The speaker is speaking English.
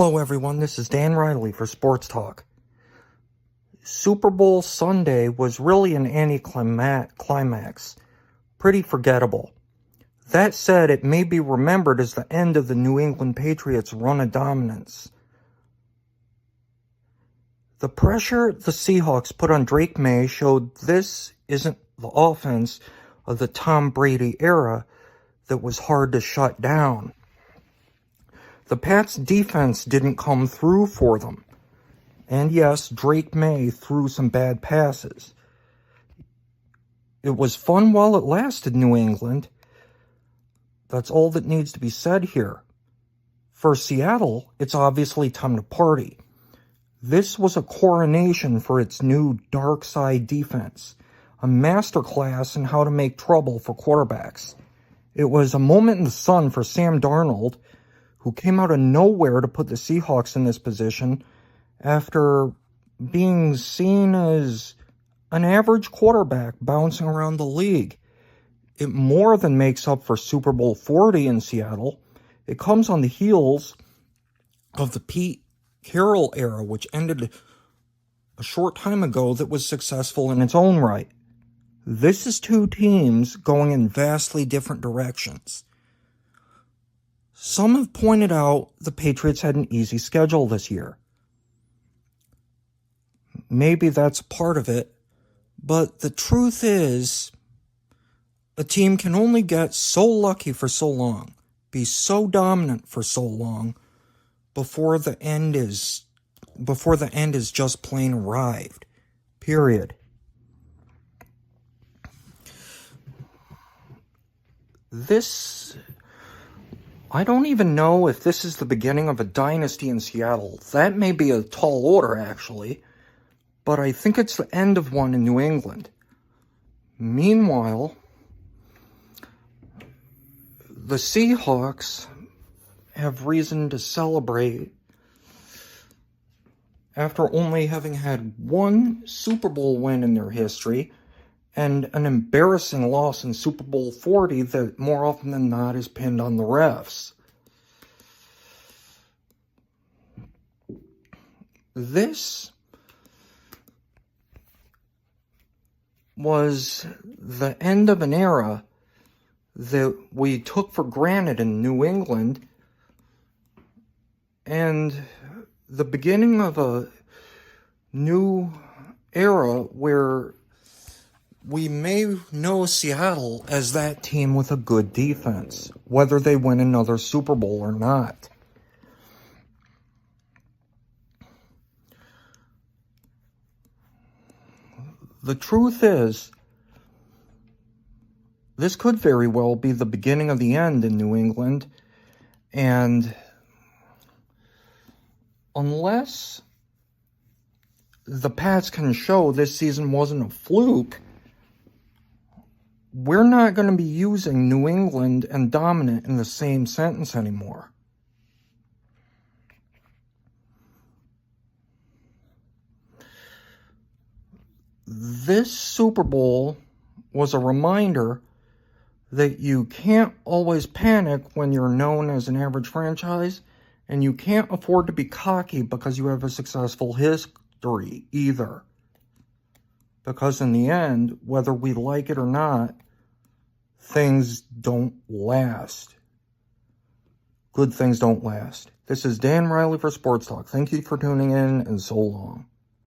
Hello everyone, this is Dan Riley for Sports Talk. Super Bowl Sunday was really an anticlimax. Pretty forgettable. That said, it may be remembered as the end of the New England Patriots' run of dominance. The pressure the Seahawks put on Drake May showed this isn't the offense of the Tom Brady era that was hard to shut down. The Pats' defense didn't come through for them. And yes, Drake May threw some bad passes. It was fun while it lasted, New England. That's all that needs to be said here. For Seattle, it's obviously time to party. This was a coronation for its new dark side defense, a masterclass in how to make trouble for quarterbacks. It was a moment in the sun for Sam Darnold, who came out of nowhere to put the Seahawks in this position after being seen as an average quarterback bouncing around the league. It more than makes up for Super Bowl 40 in Seattle. It comes on the heels of the Pete Carroll era, which ended a short time ago, that was successful in its own right. This is two teams going in vastly different directions. Some have pointed out the Patriots had an easy schedule this year. Maybe that's part of it, but the truth is, a team can only get so lucky for so long, be so dominant for so long, before the end is just plain arrived. Period. I don't even know if this is the beginning of a dynasty in Seattle. That may be a tall order, actually, but I think it's the end of one in New England. Meanwhile, the Seahawks have reason to celebrate after only having had one Super Bowl win in their history and an embarrassing loss in Super Bowl 40 that more often than not is pinned on the refs. This was the end of an era that we took for granted in New England and the beginning of a new era where we may know Seattle as that team with a good defense, whether they win another Super Bowl or not. The truth is, this could very well be the beginning of the end in New England, and unless the Pats can show this season wasn't a fluke, we're not going to be using New England and dominant in the same sentence anymore. This Super Bowl was a reminder that you can't always panic when you're known as an average franchise, and you can't afford to be cocky because you have a successful history either. Because in the end, whether we like it or not, things don't last. Good things don't last. This is Dan Riley for Sports Talk. Thank you for tuning in, and so long.